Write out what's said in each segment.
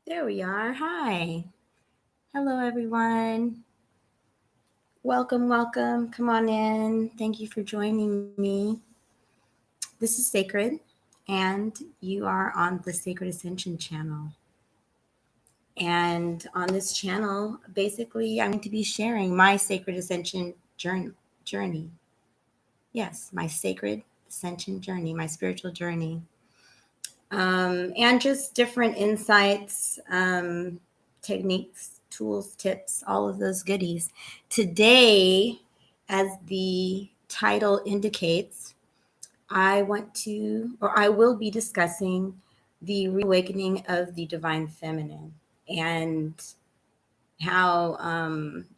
There we are. Hi. Hello, everyone. Welcome, welcome. Come on in. Thank you for joining me. This is Sacred, and you are on the Sacred Ascension channel. And on this channel, basically, I'm going to be sharing my Sacred Ascension journey. Yes, my Sacred Ascension journey, my spiritual journey. And just different insights, techniques, tools, tips, all of those goodies. Today, as the title indicates, I will be discussing the reawakening of the divine feminine and how,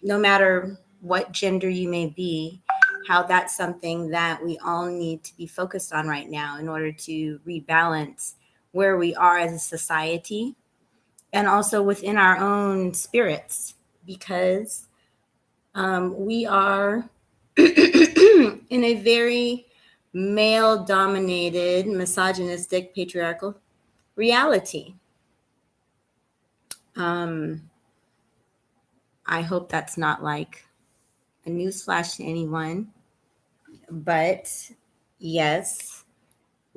no matter what gender you may be, how that's something that we all need to be focused on right now in order to rebalance where we are as a society and also within our own spirits, because we are in a very male dominated, misogynistic, patriarchal reality. Um, I hope that's not like a newsflash to anyone, but yes,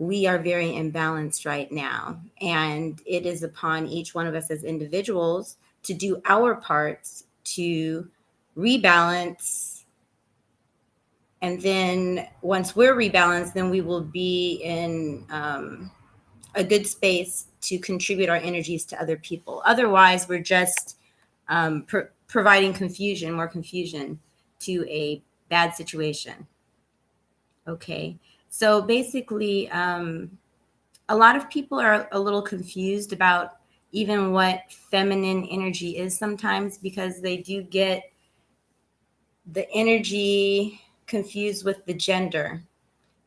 we are very imbalanced right now. And it is upon each one of us as individuals to do our parts to rebalance. And then once we're rebalanced, then we will be in a good space to contribute our energies to other people. Otherwise, we're just providing confusion, more confusion to a bad situation. Okay. So basically, a lot of people are a little confused about even what feminine energy is sometimes, because they do get the energy confused with the gender.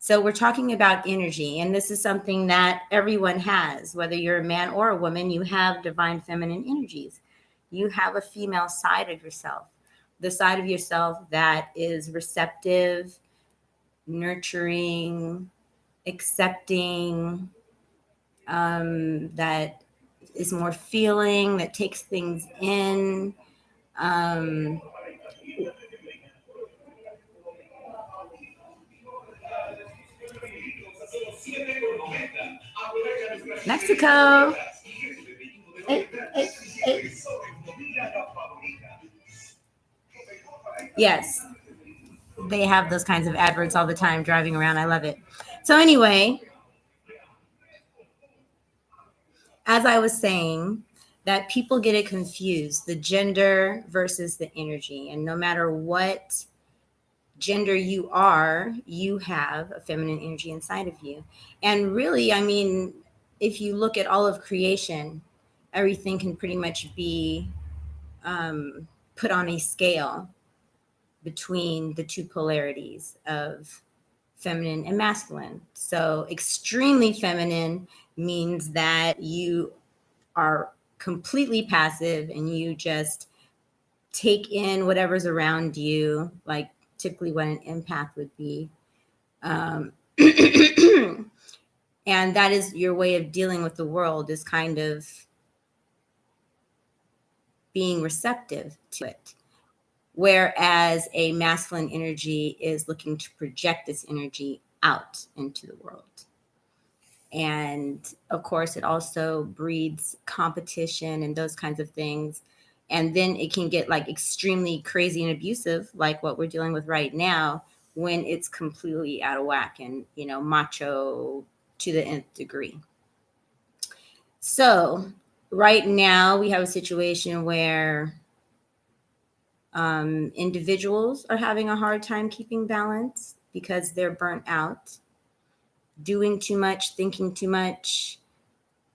So we're talking about energy, and this is something that everyone has. Whether you're a man or a woman, you have divine feminine energies. You have a female side of yourself, the side of yourself that is receptive, nurturing, accepting, that is more feeling, that takes things in. Um, Mexico. Hey, hey, hey. Yes, they have those kinds of adverts all the time driving around. I love it. So, anyway, as I was saying, that people get it confused, the gender versus the energy. And no matter what gender you are, you have a feminine energy inside of you. And really, I mean, if you look at all of creation, everything can pretty much be um, put on a scale between the two polarities of feminine and masculine. So, extremely feminine means that you are completely passive and you just take in whatever's around you, like typically what an empath would be. Um, and that is your way of dealing with the world, is kind of being receptive to it. Whereas a masculine energy is looking to project this energy out into the world. And of course, it also breeds competition and those kinds of things. And then it can get like extremely crazy and abusive, like what we're dealing with right now, when it's completely out of whack and, macho to the nth degree. So, right now, we have a situation where individuals are having a hard time keeping balance because they're burnt out, doing too much, thinking too much,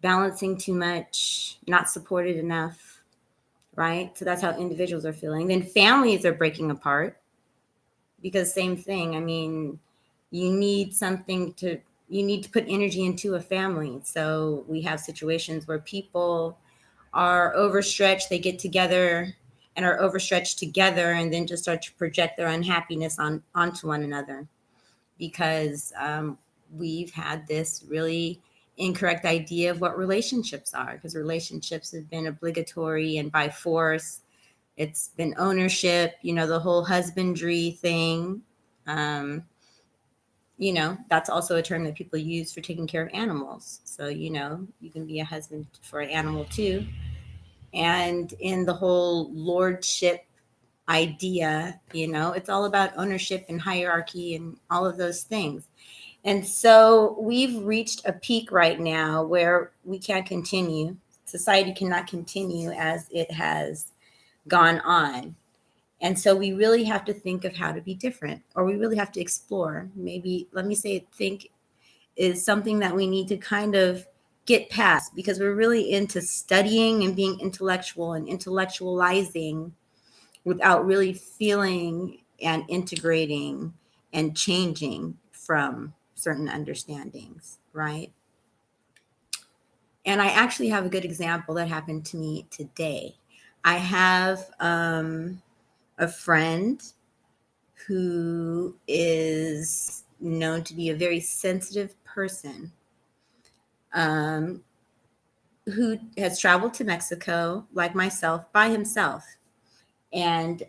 balancing too much, not supported enough, right? So that's how individuals are feeling. Then families are breaking apart because same thing. I mean, you need you need to put energy into a family. So we have situations where people are overstretched, they get together and are overstretched together and then just start to project their unhappiness onto one another, because we've had this really incorrect idea of what relationships are, because relationships have been obligatory and by force. It's been ownership, the whole husbandry thing. That's also a term that people use for taking care of animals. So, you can be a husband for an animal too. And in the whole lordship idea, it's all about ownership and hierarchy and all of those things. And so we've reached a peak right now where we can't continue. Society cannot continue as it has gone on. And so we really have to think of how to be different, or we really have to explore. Maybe, let me say, think is something that we need to kind of get past, because we're really into studying and being intellectual and intellectualizing without really feeling and integrating and changing from certain understandings, right? And I actually have a good example that happened to me today. I have a friend who is known to be a very sensitive person, who has traveled to Mexico, like myself, by himself. And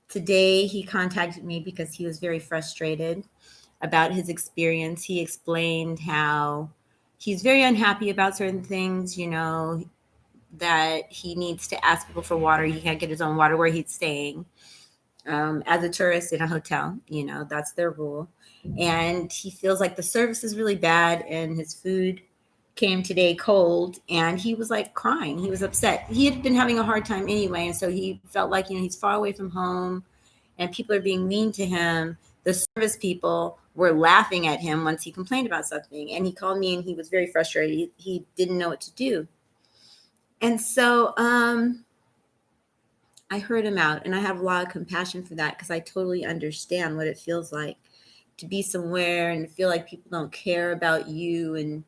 today he contacted me because he was very frustrated about his experience. He explained how he's very unhappy about certain things, that he needs to ask people for water. He can't get his own water where he's staying. As a tourist in a hotel, that's their rule. And he feels like the service is really bad, and his food came today cold, and he was like crying. He was upset. He had been having a hard time anyway, and so he felt like, he's far away from home and people are being mean to him. The service people were laughing at him once he complained about something, and he called me and he was very frustrated. He didn't know what to do. And so I heard him out, and I have a lot of compassion for that, because I totally understand what it feels like to be somewhere and feel like people don't care about you, and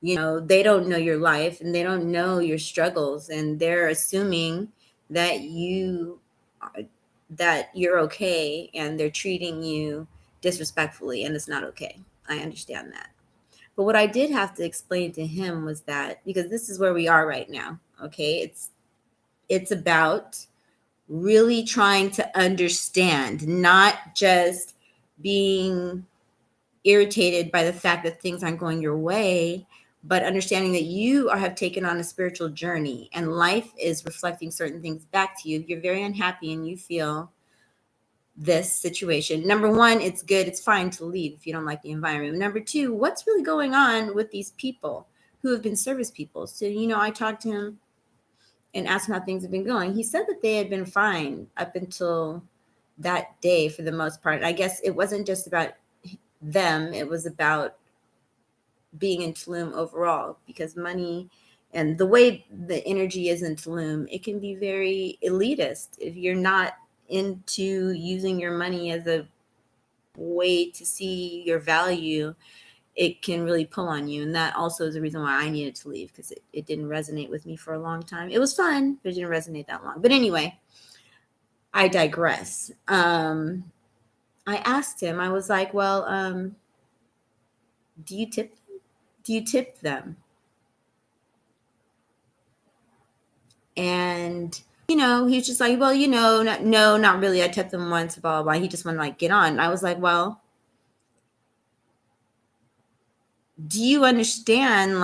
they don't know your life and they don't know your struggles, and they're assuming that you're okay, and they're treating you disrespectfully, and it's not okay. I understand that. But what I did have to explain to him was that, because this is where we are right now, okay? It's about really trying to understand, not just being irritated by the fact that things aren't going your way, but understanding that you have taken on a spiritual journey, and life is reflecting certain things back to you. You're very unhappy and you feel this situation. Number one, it's good. It's fine to leave if you don't like the environment. Number two, what's really going on with these people who have been service people? So, I talked to him and asked him how things have been going. He said that they had been fine up until that day for the most part. I guess it wasn't just about them. It was about being in Tulum overall, because money and the way the energy is in Tulum, it can be very elitist. If you're not into using your money as a way to see your value, it can really pull on you. And that also is the reason why I needed to leave, because it didn't resonate with me for a long time. It was fun, but it didn't resonate that long. But anyway, I digress. I asked him, I was like, well, do you tip them? Do you tip them? And he's just like, well, no, not really. I tipped them once, blah, blah, blah. He just wanted to get on. I was like, well, do you understand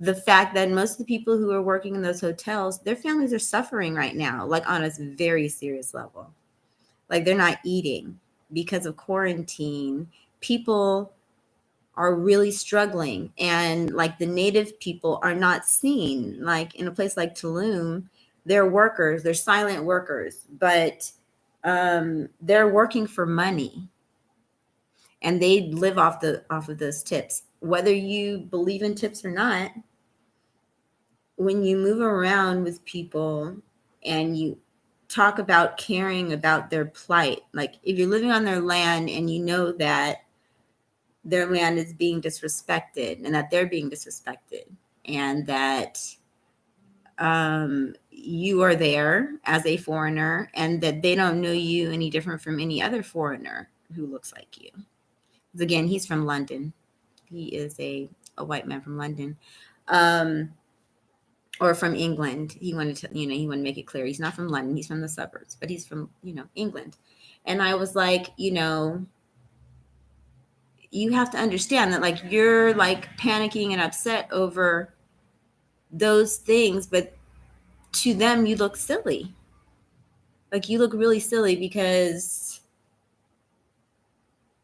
the fact that most of the people who are working in those hotels, their families are suffering right now, on a very serious level. They're not eating because of quarantine. People are really struggling, and the native people are not seen. In a place like Tulum, they're workers, they're silent workers, but they're working for money, and they live off of those tips. Whether you believe in tips or not, when you move around with people and you talk about caring about their plight, if you're living on their land and you know that their land is being disrespected and that they're being disrespected, and that you are there as a foreigner, and that they don't know you any different from any other foreigner who looks like you. Again, he's from London. He is a white man from London. Or from England. He wanted to, he wanted to make it clear he's not from London. He's from the suburbs, but he's from, England. And I was like, you have to understand that, like, you're like panicking and upset over those things, but to them, you look silly. Like, you look really silly because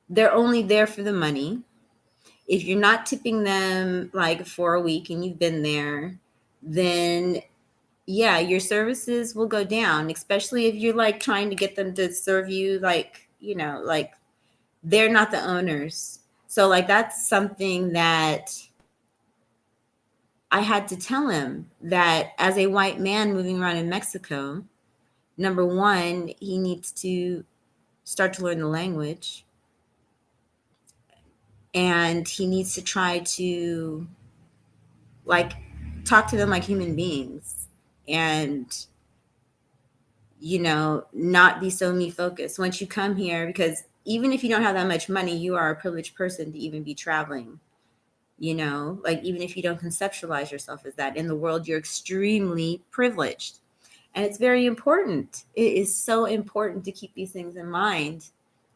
they're only there for the money. If you're not tipping them like for a week and you've been there, then yeah, your services will go down, especially if you're like trying to get them to serve you like, like they're not the owners. So like that's something that I had to tell him, that as a white man moving around in Mexico, number one, he needs to start to learn the language, and he needs to try to like talk to them like human beings, and not be so me focused once you come here, because even if you don't have that much money, you are a privileged person to even be traveling, like even if you don't conceptualize yourself as that in the world, you're extremely privileged. And it's very important. It is so important to keep these things in mind,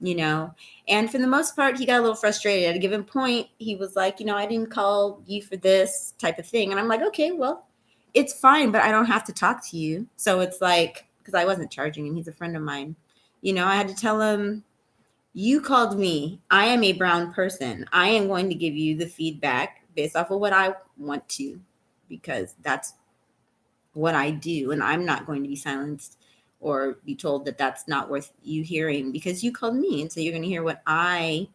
and for the most part, he got a little frustrated. At a given point, he was like, I didn't call you for this type of thing. And I'm like, okay, well, it's fine, but I don't have to talk to you. So it's like, because I wasn't charging him, he's a friend of mine. I had to tell him, you called me. I am a brown person. I am going to give you the feedback based off of what I want to, because that's what I do. And I'm not going to be silenced or be told that that's not worth you hearing because you called me. And so you're going to hear what I,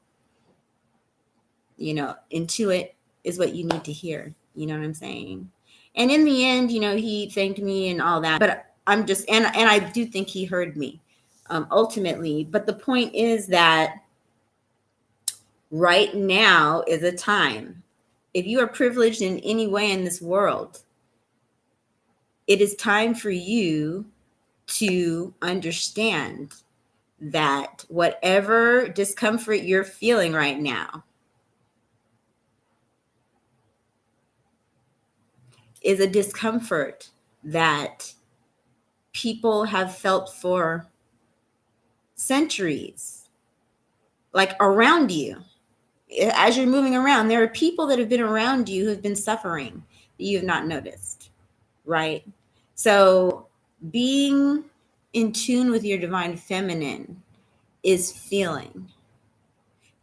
intuit is what you need to hear. You know what I'm saying? And in the end, he thanked me and all that, but I'm just, and I do think he heard me ultimately. But the point is that right now is a time. If you are privileged in any way in this world, it is time for you to understand that whatever discomfort you're feeling right now is a discomfort that people have felt for centuries, like around you. As you're moving around, there are people that have been around you who have been suffering that you have not noticed, right? So being in tune with your divine feminine is feeling,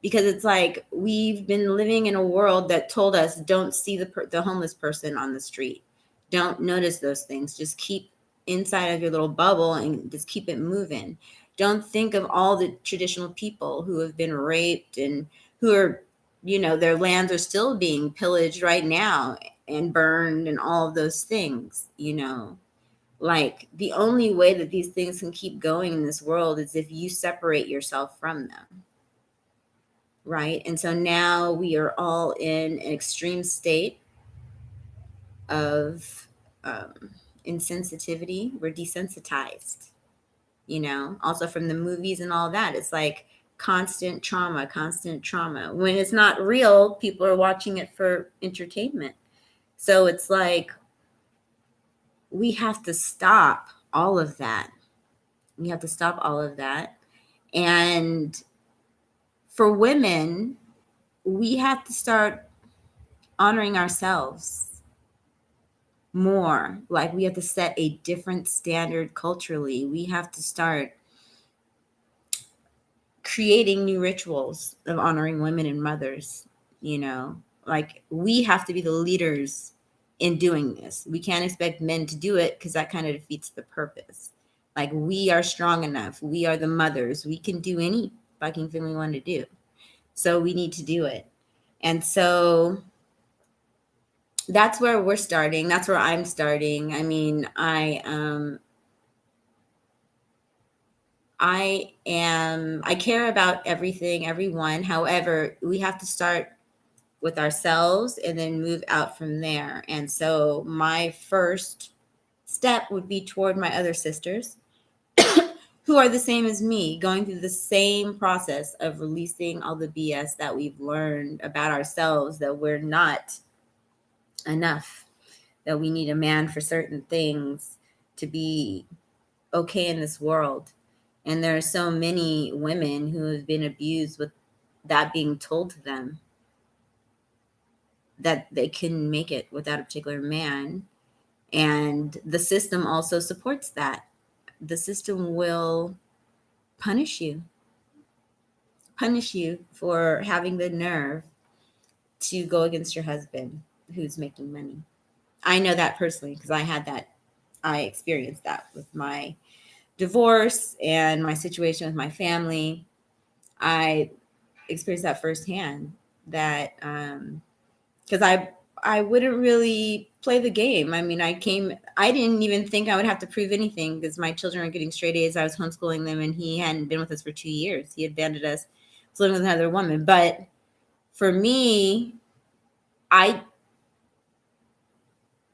because it's like we've been living in a world that told us, don't see the homeless person on the street, don't notice those things, just keep inside of your little bubble and just keep it moving. Don't think of all the traditional people who have been raped and who are, their lands are still being pillaged right now and burned and all of those things, like the only way that these things can keep going in this world is if you separate yourself from them. Right. And so now we are all in an extreme state of insensitivity. We're desensitized, also from the movies and all that. It's like constant trauma. When it's not real, people are watching it for entertainment. So it's like we have to stop all of that. And for women, we have to start honoring ourselves more. Like we have to set a different standard culturally. We have to start creating new rituals of honoring women and mothers, like we have to be the leaders in doing this. We can't expect men to do it because that kind of defeats the purpose. Like we are strong enough. We are the mothers. We can do any fucking thing we want to do. So we need to do it. And so that's where we're starting. That's where I'm starting. I mean, I care about everything, everyone. However, we have to start with ourselves and then move out from there. And so my first step would be toward my other sisters who are the same as me, going through the same process of releasing all the BS that we've learned about ourselves, that we're not enough, that we need a man for certain things to be okay in this world. And there are so many women who have been abused with that being told to them, that they couldn't make it without a particular man. And the system also supports that. The system will punish you for having the nerve to go against your husband who's making money. I know that personally because I experienced that with my divorce and my situation with my family. I experienced that firsthand, that because I wouldn't really play the game. I mean, I didn't even think I would have to prove anything because my children were getting straight A's. I was homeschooling them, and he hadn't been with us for 2 years. He had abandoned us, was living with another woman. But for me,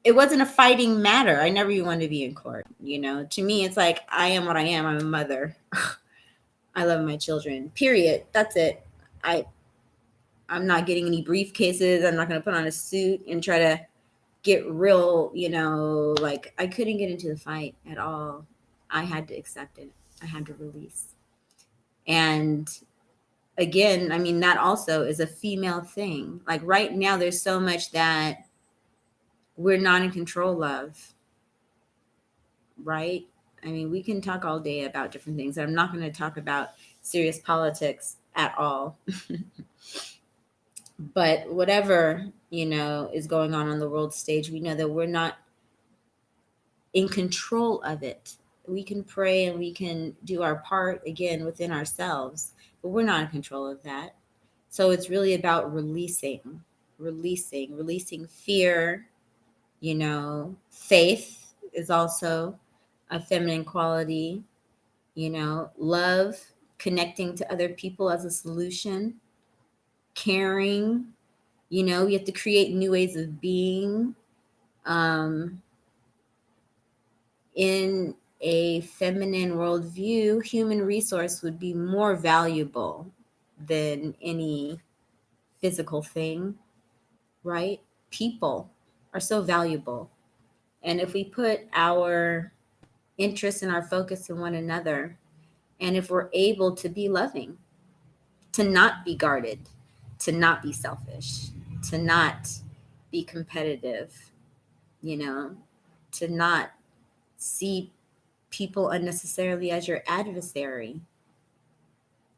it wasn't a fighting matter. I never even wanted to be in court. To me, it's like, I am what I am. I'm a mother. I love my children. Period. That's it. I'm not getting any briefcases. I'm not going to put on a suit and try to get real, like, I couldn't get into the fight at all. I had to accept it. I had to release. And again, I mean, that also is a female thing. Like right now, there's so much that we're not in control of, right? I mean, we can talk all day about different things. I'm not going to talk about serious politics at all. But whatever, is going on the world stage, we know that we're not in control of it. We can pray and we can do our part again within ourselves, but we're not in control of that. So it's really about releasing fear. Faith is also a feminine quality. Love, connecting to other people as a solution, caring. You have to create new ways of being. In a feminine worldview, human resource would be more valuable than any physical thing, right? People are so valuable. And if we put our interest and our focus in one another, and if we're able to be loving, to not be guarded, to not be selfish, to not be competitive, to not see people unnecessarily as your adversary,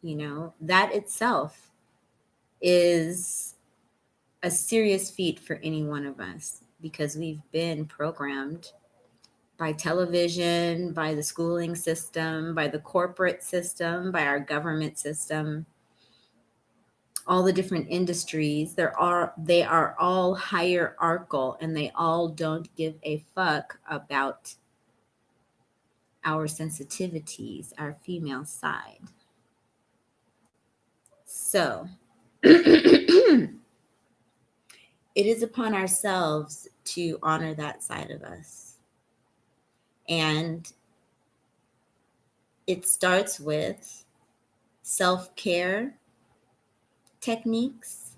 that itself is a serious feat for any one of us, because we've been programmed by television, by the schooling system, by the corporate system, by our government system, all the different industries. They are all hierarchical, and they all don't give a fuck about our sensitivities, our female side. So it is upon ourselves to honor that side of us. And it starts with self-care techniques,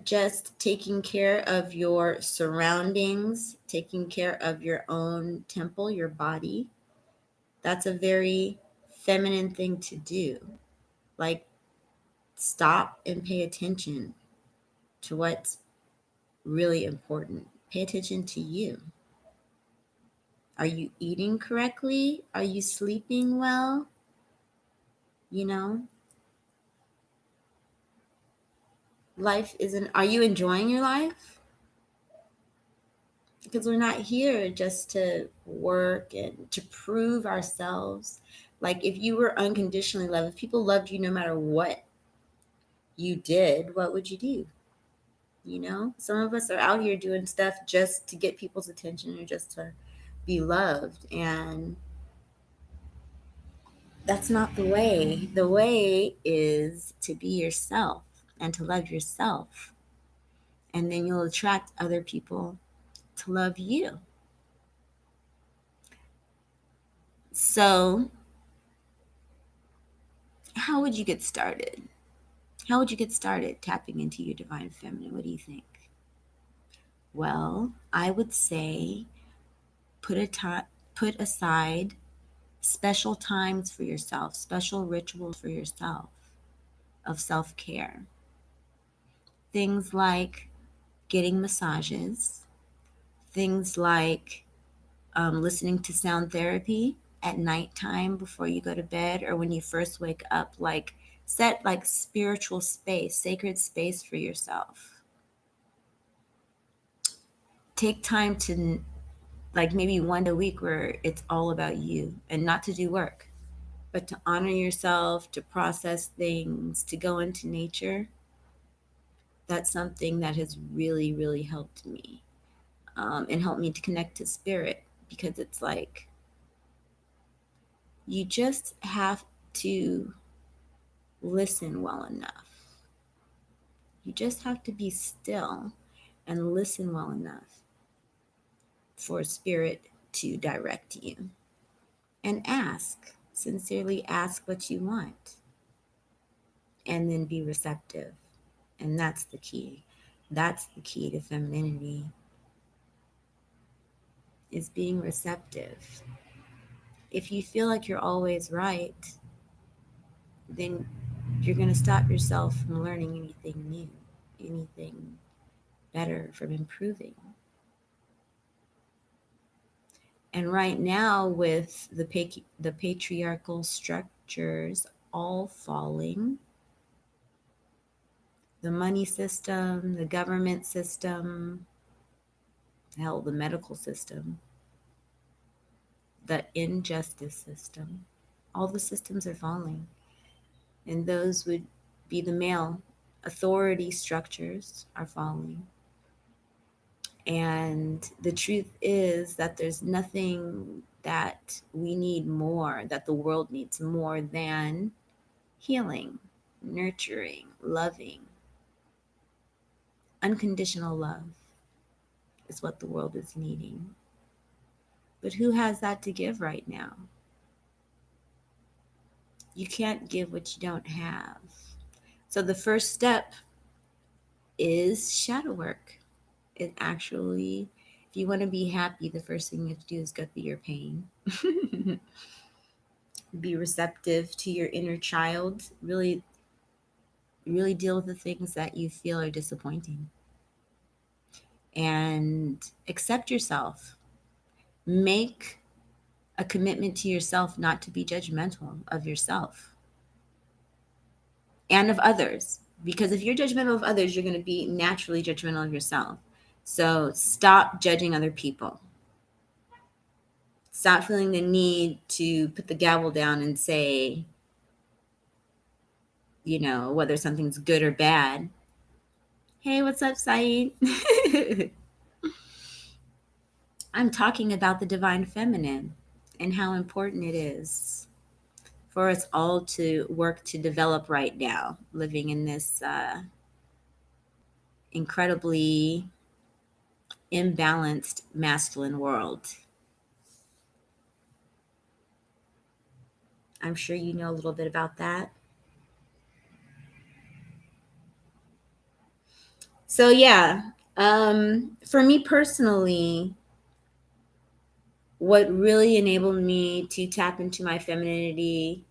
just taking care of your surroundings, taking care of your own temple, your body. That's a very feminine thing to do. Like, stop and pay attention to what's really important. Pay attention to you. Are you eating correctly? Are you sleeping well? Life isn't, are you enjoying your life? Because we're not here just to work and to prove ourselves. Like, if you were unconditionally loved, if people loved you no matter what you did, what would you do? Some of us are out here doing stuff just to get people's attention or just to be loved. And that's not the way. The way is to be yourself and to love yourself. And then you'll attract other people to love you. So, how would you get started? How would you get started tapping into your divine feminine? What do you think? Well, I would say put aside special times for yourself, special rituals for yourself of self-care. Things like getting massages, things like listening to sound therapy at nighttime before you go to bed or when you first wake up. Like, set like spiritual space, sacred space for yourself. Take time to, like, maybe one day a week where it's all about you and not to do work, but to honor yourself, to process things, to go into nature. That's something that has really, really helped me, and helped me to connect to spirit, because it's like you just have to listen well enough. You just have to be still and listen well enough for spirit to direct you. And ask, sincerely ask what you want, and then be receptive. And that's the key. That's the key to femininity, is being receptive. If you feel like you're always right, then you're going to stop yourself from learning anything new, anything better, from improving. And right now, with the patriarchal structures all falling, the money system, the government system, hell, the medical system, the injustice system, all the systems are falling. And those would be the male authority structures are falling. And the truth is that there's nothing that we need more, that the world needs more than healing, nurturing, loving. Unconditional love is what the world is needing. But who has that to give right now? You can't give what you don't have. So the first step is shadow work. It actually, if you want to be happy, the first thing you have to do is go through your pain. Be receptive to your inner child. Really, really deal with the things that you feel are disappointing. And accept yourself. Make a commitment to yourself not to be judgmental of yourself and of others. Because if you're judgmental of others, you're going to be naturally judgmental of yourself. So stop judging other people. Stop feeling the need to put the gavel down and say, whether something's good or bad. Hey, what's up, Saeed? I'm talking about the divine feminine and how important it is for us all to work to develop right now, living in this incredibly imbalanced masculine world. I'm sure you know a little bit about that. So yeah, for me personally, what really enabled me to tap into my femininity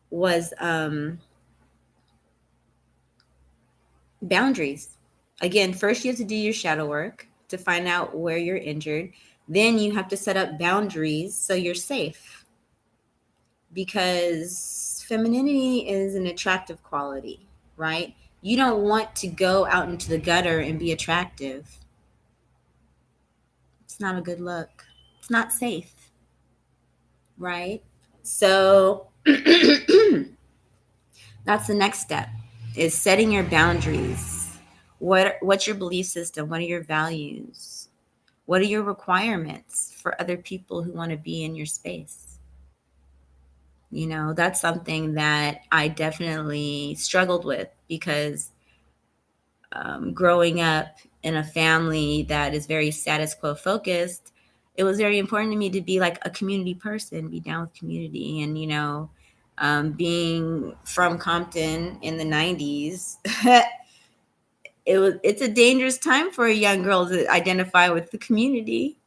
was boundaries. Again, first you have to do your shadow work to find out where you're injured. Then you have to set up boundaries so you're safe. Because femininity is an attractive quality, right? You don't want to go out into the gutter and be attractive. It's not a good look. It's not safe, right? So that's the next step, is setting your boundaries. What's your belief system? What are your values? What are your requirements for other people who want to be in your space? That's something that I definitely struggled with, because growing up in a family that is very status quo focused, it was very important to me to be like a community person, be down with community. And, being from Compton in the 90s, it's a dangerous time for a young girl to identify with the community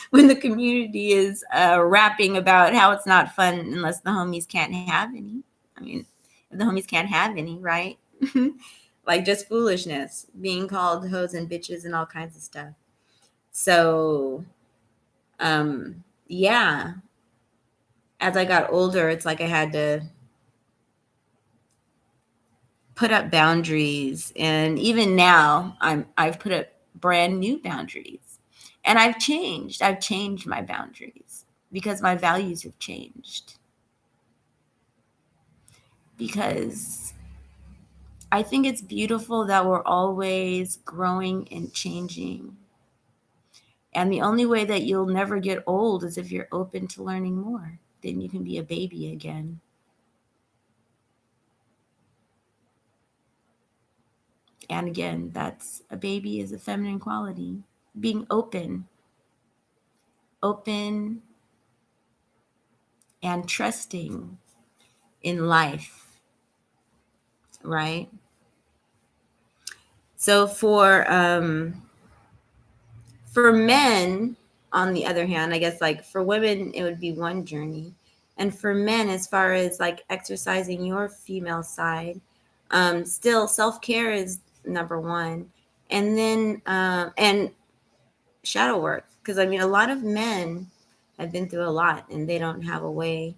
when the community is rapping about how it's not fun unless the homies can't have any. I mean, if the homies can't have any, right? Like just foolishness, being called hoes and bitches and all kinds of stuff. So, yeah, as I got older, it's like I had to put up boundaries, and even now I've put up brand new boundaries, and I've changed my boundaries because my values have changed, because I think it's beautiful that we're always growing and changing, and the only way that you'll never get old is if you're open to learning more. Then you can be a baby again. And again, that's a baby is a feminine quality. Being open and trusting in life, right? So for men, on the other hand, I guess like for women it would be one journey. And for men, as far as like exercising your female side, still self-care is number one. And then and shadow work, because I mean a lot of men have been through a lot and they don't have a way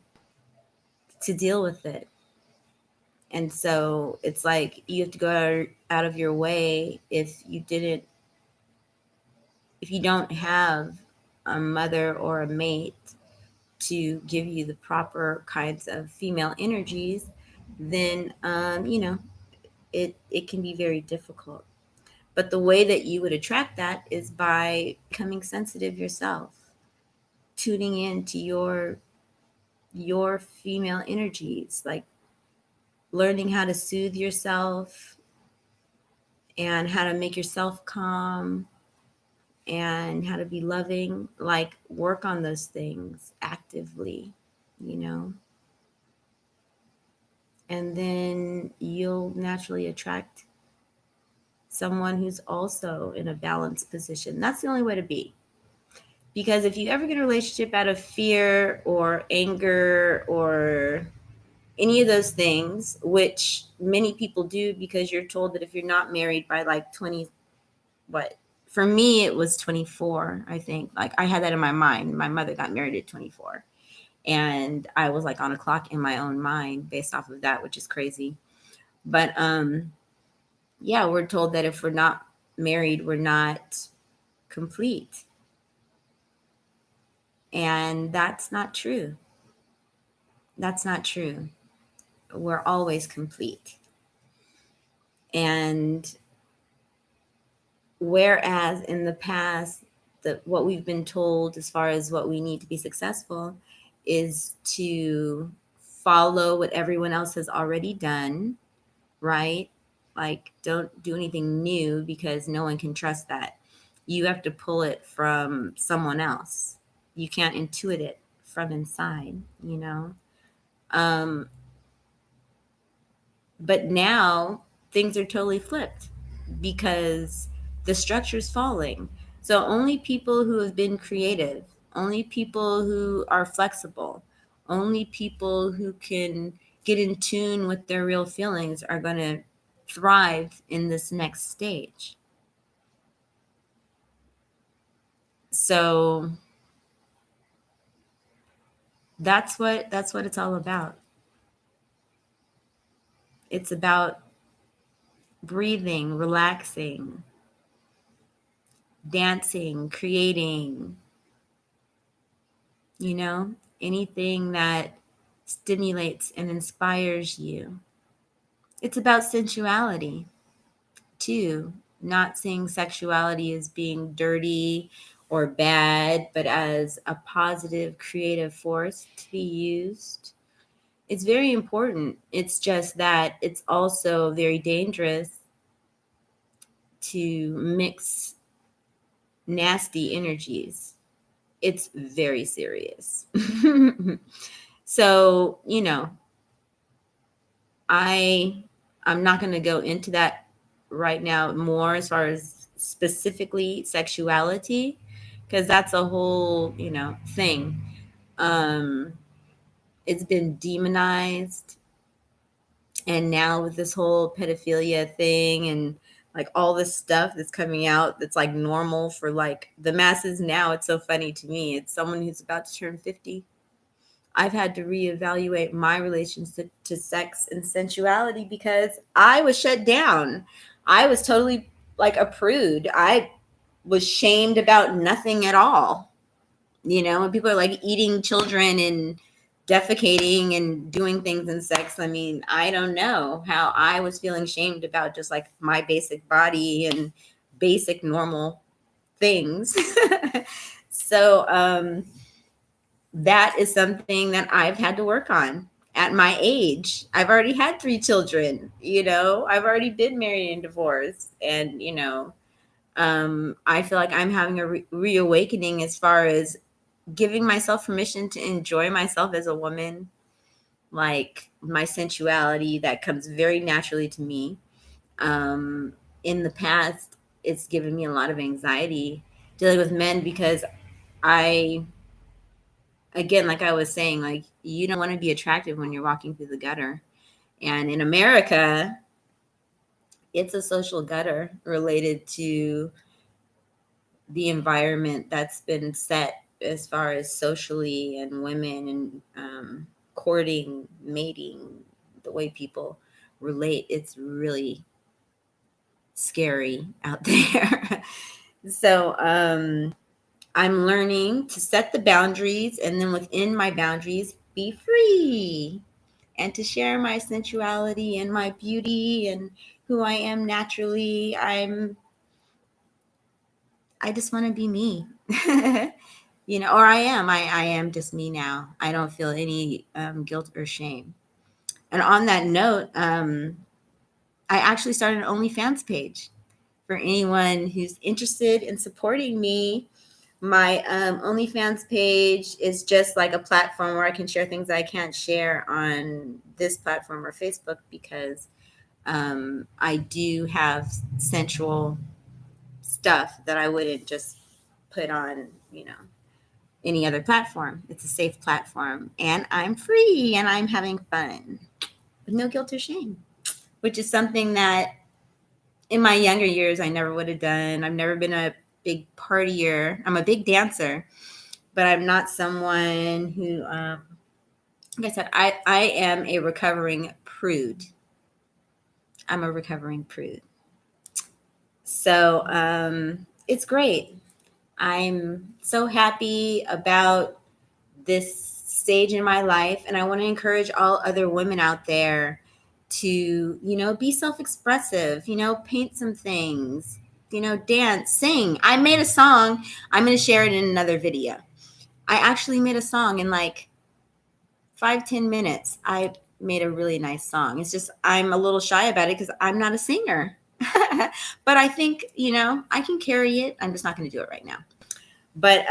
to deal with it. And so it's like you have to go out of your way if you don't have a mother or a mate to give you the proper kinds of female energies, then it can be very difficult. But the way that you would attract that is by becoming sensitive yourself, tuning in to your female energies, like learning how to soothe yourself and how to make yourself calm and how to be loving. Like work on those things actively, you know and then you'll naturally attract someone who's also in a balanced position. That's the only way to be. Because if you ever get a relationship out of fear or anger or any of those things, which many people do, because you're told that if you're not married by like 20, what? For me, it was 24, I think. Like I had that in my mind. My mother got married at 24. And I was like on a clock in my own mind based off of that, which is crazy. But yeah, we're told that if we're not married, we're not complete. And that's not true. That's not true. We're always complete. And whereas in the past, what we've been told as far as what we need to be successful is to follow what everyone else has already done, right? Like, don't do anything new because no one can trust that. You have to pull it from someone else. You can't intuit it from inside. Um, but now things are totally flipped because the structure's falling. So only people who have been creative, only people who are flexible, only people who can get in tune with their real feelings are going to thrive in this next stage. So that's what it's all about. It's about breathing, relaxing, dancing, creating, anything that stimulates and inspires you. It's about sensuality too, not seeing sexuality as being dirty or bad, but as a positive creative force to be used. It's very important. It's just that it's also very dangerous to mix nasty energies. it's very serious. So, I'm not going to go into that right now more as far as specifically sexuality, because that's a whole, thing. Um, it's been demonized, and now with this whole pedophilia thing and like all this stuff that's coming out that's like normal for like the masses now, it's so funny to me. It's someone who's about to turn 50. I've had to reevaluate my relationship to sex and sensuality because I was shut down. I was totally like a prude. I was shamed about nothing at all. When people are like eating children and defecating and doing things in sex, I mean, I don't know how I was feeling shamed about just like my basic body and basic normal things. So, that is something that I've had to work on at my age. I've already had 3 children, I've already been married and divorced. And, I feel like I'm having a reawakening as far as giving myself permission to enjoy myself as a woman, like my sensuality that comes very naturally to me. In the past, it's given me a lot of anxiety dealing with men because I again, like I was saying, like you don't want to be attractive when you're walking through the gutter. And in America, it's a social gutter related to the environment that's been set as far as socially and women and courting, mating, the way people relate. It's really scary out there. So, I'm learning to set the boundaries and then within my boundaries, be free and to share my sensuality and my beauty and who I am naturally. I just want to be me. Or I am just me now. I don't feel any guilt or shame. And on that note, I actually started an OnlyFans page for anyone who's interested in supporting me. My OnlyFans page is just like a platform where I can share things I can't share on this platform or Facebook because I do have sensual stuff that I wouldn't just put on, any other platform. It's a safe platform and I'm free and I'm having fun with no guilt or shame, which is something that in my younger years I never would have done. I've never been a big partier. I'm a big dancer, but I'm not someone who, like I said, I am a recovering prude. I'm a recovering prude. So it's great. I'm so happy about this stage in my life. And I want to encourage all other women out there to, be self-expressive, paint some things, dance, sing. I made a song. I'm going to share it in another video. I actually made a song in like 5-10 minutes. I made a really nice song. It's just, I'm a little shy about it because I'm not a singer. But I think, I can carry it. I'm just not going to do it right now. But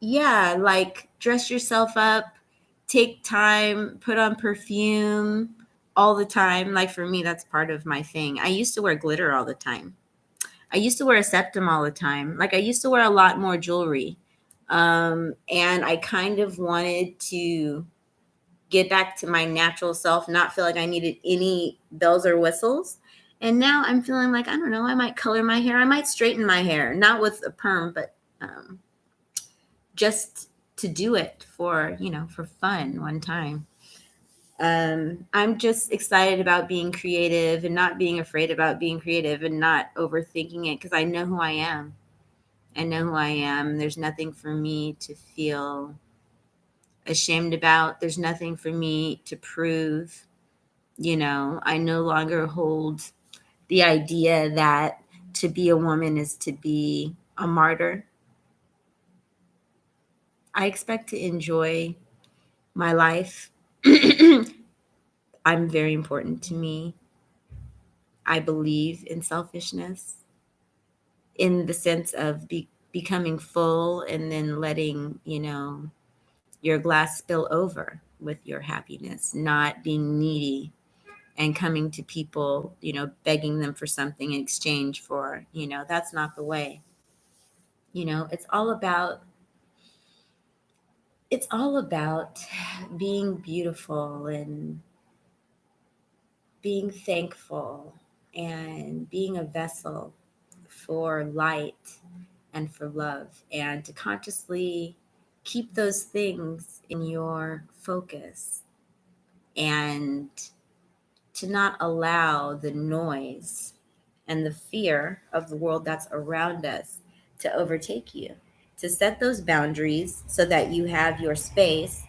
yeah, like dress yourself up, take time, put on perfume all the time. Like for me, that's part of my thing. I used to wear glitter all the time. I used to wear a septum all the time. Like I used to wear a lot more jewelry. And I kind of wanted to get back to my natural self, not feel like I needed any bells or whistles. And now I'm feeling like, I don't know, I might color my hair. I might straighten my hair, not with a perm, but just to do it for, for fun one time. I'm just excited about being creative and not being afraid about being creative and not overthinking it because I know who I am. I know who I am. There's nothing for me to feel ashamed about. There's nothing for me to prove. I no longer hold the idea that to be a woman is to be a martyr. I expect to enjoy my life. I'm very important to me. I believe in selfishness in the sense of becoming full and then letting, your glass spill over with your happiness, not being needy and coming to people, begging them for something in exchange for, that's not the way. It's all about being beautiful and being thankful and being a vessel for light and for love, and to consciously keep those things in your focus, and to not allow the noise and the fear of the world that's around us to overtake you, to set those boundaries so that you have your space,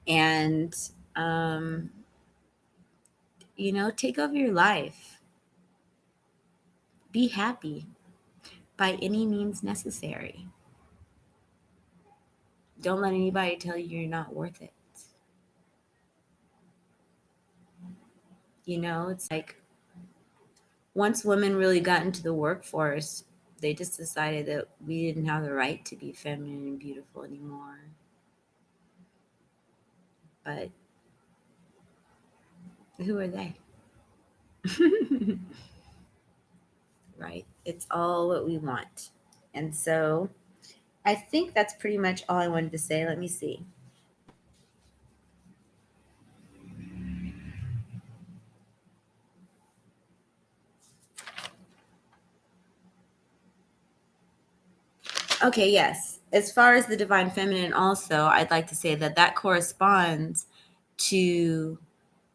and take over your life. Be happy by any means necessary. Don't let anybody tell you you're not worth it. It's like, once women really got into the workforce, they just decided that we didn't have the right to be feminine and beautiful anymore. But who are they? Right? It's all what we want. And so I think that's pretty much all I wanted to say. Let me see. Okay, yes. As far as the divine feminine, also, I'd like to say that corresponds to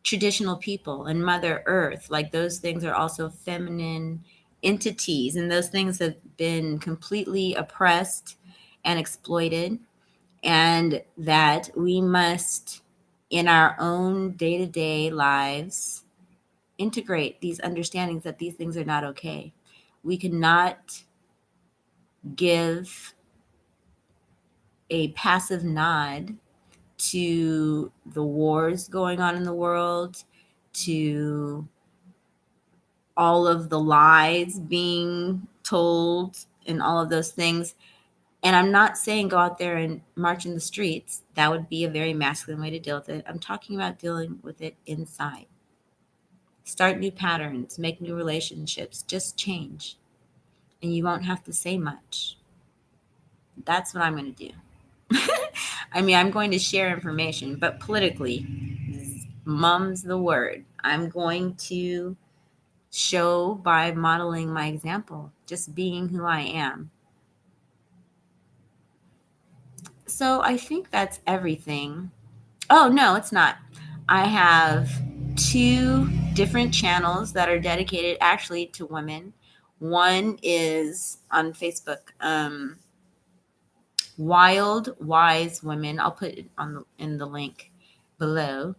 traditional people and Mother Earth. Like, those things are also feminine entities, and those things have been completely oppressed and exploited, and that we must, in our own day-to-day lives, integrate these understandings that these things are not okay. We cannot give a passive nod to the wars going on in the world, to all of the lies being told and all of those things. And I'm not saying go out there and march in the streets. That would be a very masculine way to deal with it. I'm talking about dealing with it inside. Start new patterns, make new relationships, just change. And you won't have to say much. That's what I'm going to do. I mean, I'm going to share information, but politically, mum's the word. I'm going to show by modeling my example, just being who I am. So I think that's everything. Oh, no, it's not. I have 2 different channels that are dedicated actually to women. One is on Facebook, Wild Wise Women. I'll put it in the link below.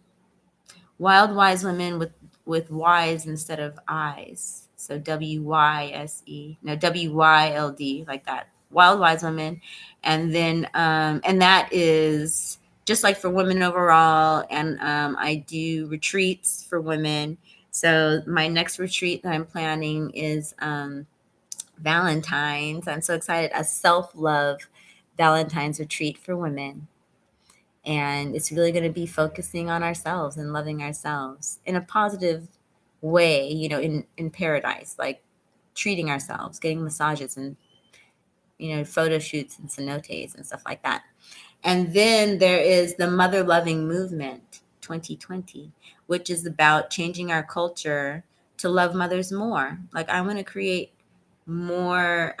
Wild Wise Women with Y's instead of I's. So WYSE. No, WYLD, like that. Wild Wise Women. And then and that is just like for women overall. And I do retreats for women. So my next retreat that I'm planning is Valentine's. I'm so excited. A self-love Valentine's retreat for women. And it's really going to be focusing on ourselves and loving ourselves in a positive way, in paradise, like treating ourselves, getting massages and, photo shoots and cenotes and stuff like that. And then there is the MotherLoving Movement 2020, which is about changing our culture to love mothers more. Like, I want to create more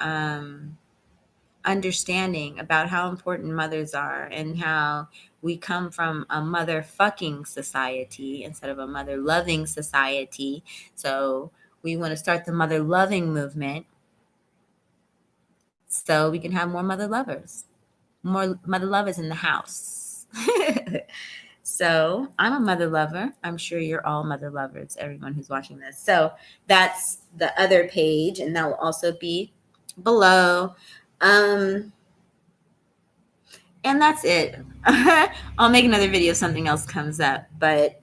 understanding about how important mothers are, and how we come from a motherfucking society instead of a mother-loving society. So we want to start the mother-loving movement so we can have more mother lovers in the house. So I'm a mother lover. I'm sure you're all mother lovers, everyone who's watching this. So that's the other page, and that will also be below. And that's it. I'll make another video if something else comes up. But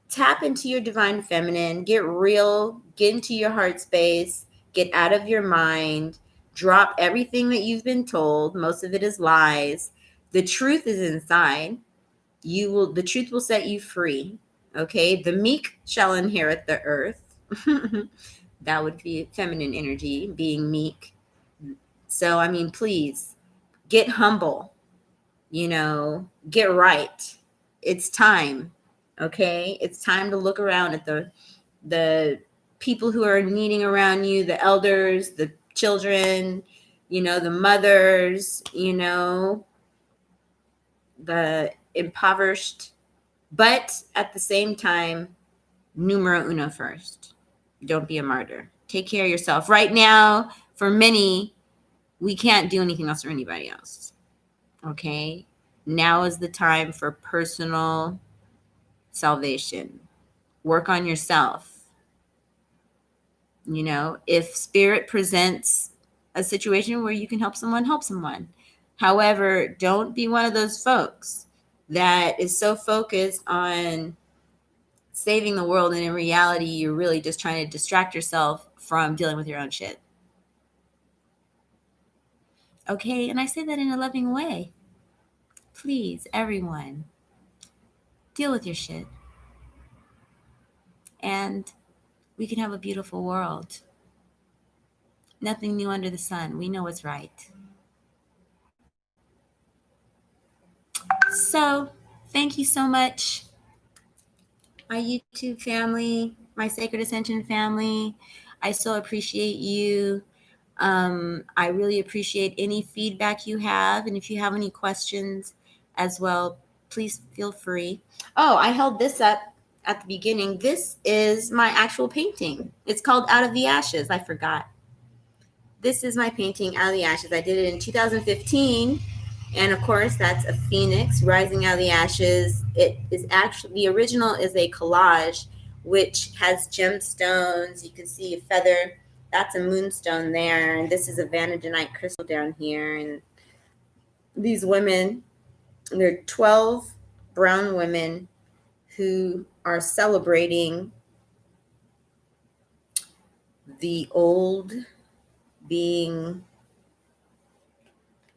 tap into your divine feminine. Get real. Get into your heart space. Get out of your mind. Drop everything that you've been told. Most of it is lies. The truth is inside. The truth will set you free. Okay? The meek shall inherit the earth. That would be feminine energy, being meek. So, I mean, please get humble, get right. It's time. Okay? It's time to look around at the people who are needing around you, the elders, the children, the mothers, the impoverished. But at the same time, numero uno first. Don't be a martyr. Take care of yourself. Right now, for many, we can't do anything else for anybody else. Okay? Now is the time for personal salvation. Work on yourself. If spirit presents a situation where you can help someone, help someone. However, don't be one of those folks that is so focused on saving the world, and in reality, you're really just trying to distract yourself from dealing with your own shit. Okay, and I say that in a loving way. Please, everyone, deal with your shit. And we can have a beautiful world. Nothing new under the sun. We know what's right. So, thank you so much, my YouTube family, my Sacred Ascension family. I so appreciate you. I really appreciate any feedback you have. And if you have any questions as well, please feel free. Oh, I held this up at the beginning. This is my actual painting. It's called Out of the Ashes. I forgot. This is my painting, Out of the Ashes. I did it in 2015. And of course, that's a phoenix rising out of the ashes. It is actually, the original is a collage, which has gemstones. You can see a feather. That's a moonstone there. And this is a vanadinite crystal down here. And these women, there are 12 brown women who are celebrating the old being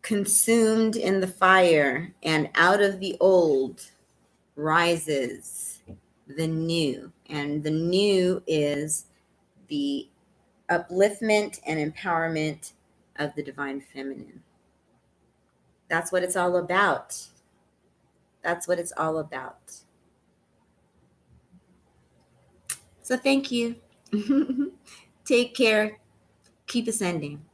consumed in the fire, and out of the old rises the new. And the new is the upliftment and empowerment of the divine feminine. That's what it's all about. That's what it's all about. So thank you. Take care. Keep ascending.